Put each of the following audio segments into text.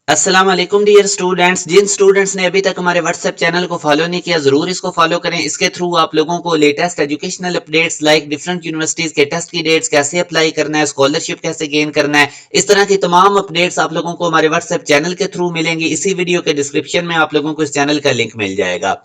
अस्सलाम वालेकुम dear students. जिन students ने अभी तक हमारे व्हाट्सएप चैनल को फॉलो नहीं किया, जरूर इसको फॉलो करें। इसके थ्रू आप लोगों को latest educational updates like different universities के टेस्ट की डेट्स, कैसे अप्लाई करना है, स्कॉलरशिप कैसे गेन करना है, इस तरह की तमाम अपडेट्स आप लोगों को हमारे व्हाट्सएप चैनल के थ्रू मिलेंगी। इसी वीडियो के डिस्क्रिप्शन में आप लोगों को इस चैनल का लिंक मिल जाएगा।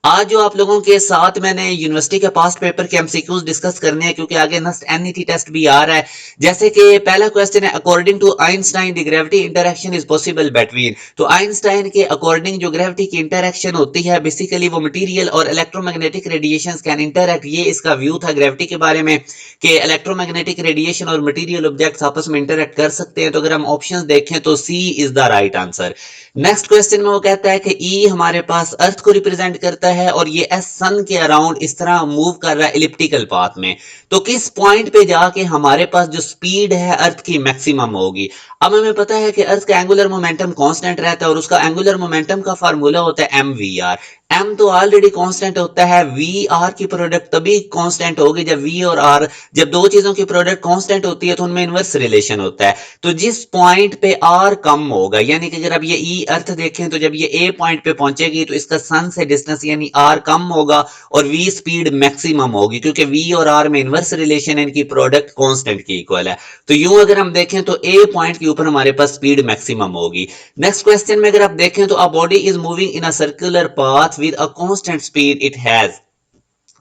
आज जो आप लोगों के साथ मैंने यूनिवर्सिटी के पास्ट पेपर के एमसीक्यूज डिस्कस करने हैं, क्योंकि आगे नेक्स्ट एनईटी टेस्ट भी आ रहा है। जैसे कि पहला क्वेश्चन है, according to Einstein the gravity interaction is possible between. तो आइंस्टाइन के अकॉर्डिंग जो ग्रेविटी की इंटरैक्शन होती है, बेसिकली वो मटेरियल और इलेक्ट्रोमैग्नेटिक रेडिएशंस कैन इंटरैक्ट। ये इसका व्यू था ग्रेविटी के बारे में कि इलेक्ट्रोमैग्नेटिक रेडिएशन और मटेरियल ऑब्जेक्ट्स आपस में इंटरैक्ट कर सकते हैं। तो अगर हम ऑप्शंस देखें तो C is the right answer. Next question में वो कहता है कि ई हमारे पास अर्थ को रिप्रेजेंट करता है और ये एस सन के अराउंड इस तरह मूव कर रहा है इलिप्टिकल पाथ में। तो किस पॉइंट पे जाके हमारे पास जो स्पीड है अर्थ की मैक्सिमम होगी। अब हमें पता है कि अर्थ का एंगुलर मोमेंटम कांस्टेंट रहता है और उसका एंगुलर मोमेंटम का फार्मूला होता है एम वी आर। एम तो ऑलरेडी कांस्टेंट होता है, वी आर की प्रोडक्ट तभी कांस्टेंट होगी जब वी और आर, जब दो चीजों की प्रोडक्ट कांस्टेंट होती है तो उनमें इनवर्स रिलेशन होता है। तो जिस पॉइंट पे आर कम होगा, यानी कि अगर आप ये ई अर्थ देखें तो जब ये ए पॉइंट पे पहुंचेगी तो इसका सन से डिस्टेंस यानी आर कम होगा और वी स्पीड मैक्सिमम होगी, क्योंकि वी और आर में इनवर्स रिलेशन है, इनकी प्रोडक्ट कांस्टेंट की इक्वल है। तो यूं अगर हम देखें तो ए पॉइंट के ऊपर हमारे पास स्पीड मैक्सिमम होगी। नेक्स्ट क्वेश्चन में अगर आप देखें तो a body is moving in a circular path with a constant speed it has.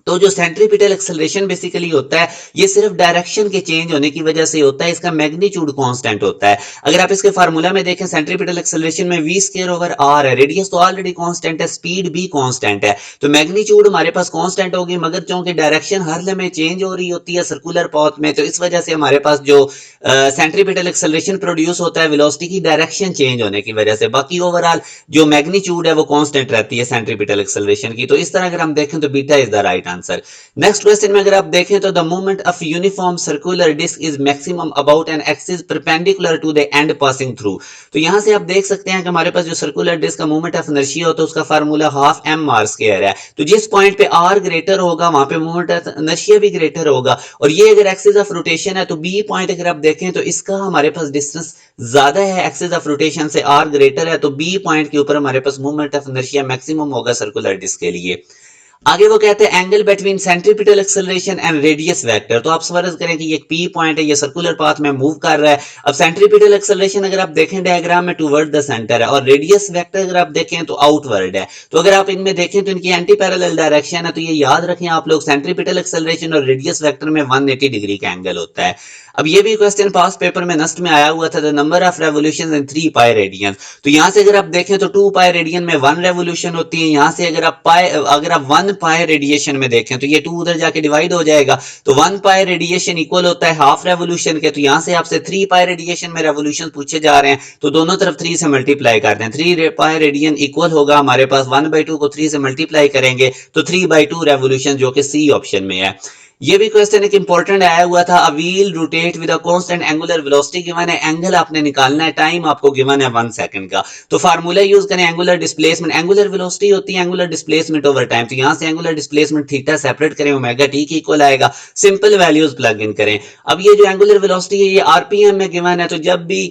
तो जो सेंट्रीपिटल एक्सेलरेशन बेसिकली होता है, ये सिर्फ डायरेक्शन के चेंज होने की वजह से होता है, इसका मैग्नीट्यूड कांस्टेंट होता है। अगर आप इसके फार्मूला में देखें, सेंट्रीपिटल एक्सेलरेशन में वी स्क्वायर ओवर आर है, रेडियस तो ऑलरेडी कांस्टेंट है, स्पीड भी कांस्टेंट है, तो मैग्नीट्यूड हमारे पास कांस्टेंट होगी, मगर चूंकि डायरेक्शन हर लम्हे चेंज हो रही होती है सर्कुलर पाथ में, तो इस वजह से हमारे पास जो सेंट्रीपिटल एक्सेलरेशन प्रोड्यूस होता है वेलोसिटी की डायरेक्शन चेंज होने की वजह से, बाकी ओवरऑल जो मैग्नीट्यूड है वो कांस्टेंट रहती है सेंट्रीपिटल एक्सेलरेशन की। तो इस तरह अगर हम देखें तो beta is the right answer. Next question में अगर आप देखें तो the movement of uniform circular disc is maximum about an axis perpendicular to the end passing through. तो यहां से आप देख सकते हैं कि हमारे पास जो सर्कुलर डिस्क का मूवमेंट ऑफ इनर्शिया होता है उसका formula half M R square है। तो जिस पॉइंट पे आर ग्रेटर होगा वहां पे मूवमेंट ऑफ इनर्शिया भी ग्रेटर होगा, और ये अगर एक्सिस ऑफ रोटेशन है तो बी पॉइंट अगर आप देखें तो इसका हमारे पास डिस्टेंस ज्यादा है, एक्सिस ऑफ रोटेशन से आर ग्रेटर है, तो बी पॉइंट के ऊपर हमारे पास मूवमेंट ऑफ इनर्शिया मैक्सिमम होगा सर्कुलर डिस्क के लिए। आगे वो कहते हैं angle between centripetal acceleration and radius vector. तो आप फर्ज करें कि ये पी पॉइंट है, ये सर्कुलर पाथ में मूव कर रहा है। अब सेंट्रीपिटल एक्सेलरेशन अगर आप देखें डायग्राम में टूवर्ड द सेंटर है, और रेडियस वेक्टर अगर आप देखें तो आउटवर्ड है। तो अगर आप इनमें देखें तो इनकी एंटी पैरेलल डायरेक्शन है, तो ये याद रखें आप लोग, सेंट्रीपिटल एक्सेलरेशन और रेडियस वेक्टर में 180 डिग्री का एंगल होता है। अब ये भी क्वेश्चन पास पेपर में नस्ट में आया हुआ था, the number of revolution in 3 pi radian. तो यहां से अगर आप देखें तो 2 पाई रेडियन में 1 रेवोल्यूशन होती है। यहां से अगर आप 1 पाई रेडिएशन में देखें तो ये 2 उधर जाके डिवाइड हो जाएगा, तो 1 पाई रेडिएशन इक्वल होता है हाफ रेवोल्यूशन के। तो यहां से आपसे 3 पाई रेडिएशन में रेवोल्यूशन पूछे जा रहे हैं, तो दोनों तरफ 3 से मल्टीप्लाई करते हैं। 3 पाई रेडियन इक्वल होगा हमारे पास 1/2 को 3 से मल्टीप्लाई करेंगे तो 3/2 रेवोल्यूशन, जो कि सी ऑप्शन में है। ये भी क्वेश्चन एक इंपॉर्टेंट आया हुआ था, a wheel rotate with a constant angular velocity given है, एंगल आपने निकालना है, टाइम आपको गिवन है 1 सेकंड का। तो फार्मूला यूज करें एंगुलर डिस्प्लेसमेंट, एंगुलर वेलोसिटी होती है एंगुलर डिस्प्लेसमेंट ओवर टाइम। तो यहां से एंगुलर डिस्प्लेसमेंट थीटा सेपरेट करें, ओमेगा टी की इक्वल आएगा, सिंपल वैल्यूज प्लग इन करें। अब ये जो एंगुलर वेलोसिटी है ये आरपीएम में गिवन है, तो जब भी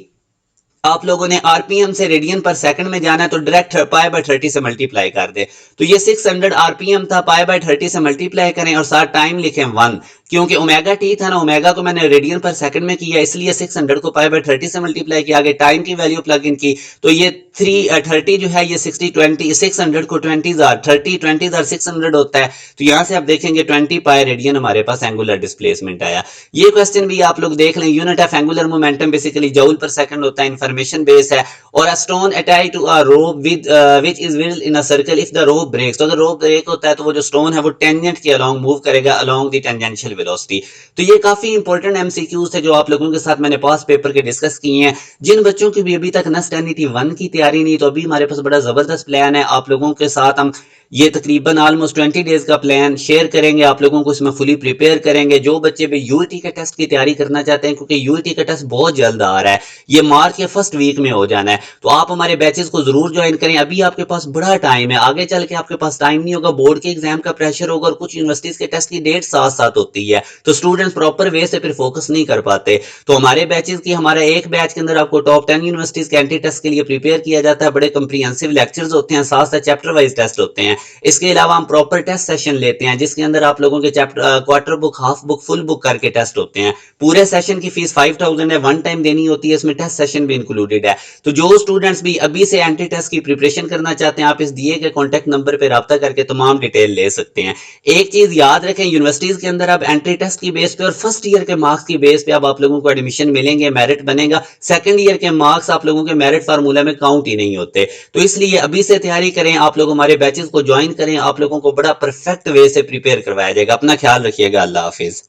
आप लोगों ने आरपीएम से रेडियन पर सेकंड में जाना है तो डायरेक्ट पाई बाय 30 से मल्टीप्लाई कर दे। तो ये 600 आरपीएम था, पाई बाय 30 से मल्टीप्लाई करें और साथ टाइम लिखें 1, क्योंकि ओमेगा टी था ना, ओमेगा को मैंने रेडियन पर सेकंड में किया, इसलिए 600 को पाई बाय 30 से मल्टीप्लाई किया, आगे टाइम की वैल्यू प्लग इन की, तो ये 30 जो है ये 60 20 600 को 20 30 20 600 होता है। तो यहां से आप देखेंगे 20 पाई रेडियन हमारे पास एंगुलर डिस्प्लेसमेंट आया। ये क्वेश्चन भी आप लोग देख लें, unit of angular momentum basically joule per second होता है, इंफॉर्मेशन बेस है। और a stone attach to a rope with which is wheeled in a circle, if the rope breaks, तो अगर रोप ब्रेक होता है तो वो जो स्टोन है वो टेंजेंट के अलोंग मूव करेगा अलोंग द टेंजेंशियल वेलोसिटी। तो ये काफी इंपॉर्टेंट एमसीक्यूज थे जो आप लोगों के साथ मैंने पास पेपर के डिस्कस किए हैं। जिन बच्चों की भी अभी तक नेक्स्ट एनईटी 1 की तैयारी नहीं, तो अभी हमारे पास बड़ा जबरदस्त प्लान है आप लोगों के साथ। हम ये तकरीबन ऑलमोस्ट 20 डेज का प्लान शेयर करेंगे आप लोगों को, इसमें फुली प्रिपेयर करेंगे। जो बच्चे भी यूईटी के टेस्ट की तैयारी करना चाहते हैं, क्योंकि यूईटी का टेस्ट बहुत जल्द आ रहा है, ये मार्च के फर्स्ट वीक में हो जाना है, तो आप हमारे बैचेस को जरूर ज्वाइन करें। अभी आपके पास बड़ा टाइम है, आगे चल के आपके पास टाइम नहीं होगा, बोर्ड के एग्जाम का प्रेशर होगा और कुछ यूनिवर्सिटीज के टेस्ट की डेट साथ साथ होती है, तो स्टूडेंट्स प्रॉपर वे से फिर फोकस नहीं कर पाते। तो हमारे बैचेस की हमारा एक बैच के अंदर आपको टॉप 10 यूनिवर्सिटीज के एंट्री टेस्ट के लिए प्रिपेयर किया जाता है। बड़े कंप्रीहेंसिव लेक्चर्स होते हैं, साथ साथ चैप्टर वाइज टेस्ट होते हैं। इसके अलावा हम प्रॉपर टेस्ट सेशन लेते हैं जिसके अंदर आप लोगों के chapter quarter book, half book, full book करके टेस्ट होते हैं। पूरे सेशन की फीस 5000 है, वन टाइम देनी होती है, इसमें टेस्ट सेशन भी इंक्लूडेड है। तो जो स्टूडेंट्स भी अभी से एंट्री टेस्ट की प्रिपरेशन करना चाहते हैं, आप इस दिए गए कॉन्टैक्ट नंबर पर रब्ता करके तमाम डिटेल ले सकते हैं। एक चीज याद रखें, यूनिवर्सिटीज के अंदर अब एंट्री टेस्ट की बेस पे और फर्स्ट ईयर के मार्क्स की बेस पे अब आप लोगों को एडमिशन मिलेंगे, मेरिट बनेगा। सेकंड ईयर के मार्क्स आप लोगों के मेरिट फार्मूला में काउंट ही नहीं होते। तो इसलिए अभी से तैयारी करें, आप लोग हमारे बैचेस को ज्वाइन करें, आप लोगों को बड़ा परफेक्ट वे से प्रिपेयर करवाया जाएगा। अपना ख्याल रखिएगा। अल्लाह हाफिज।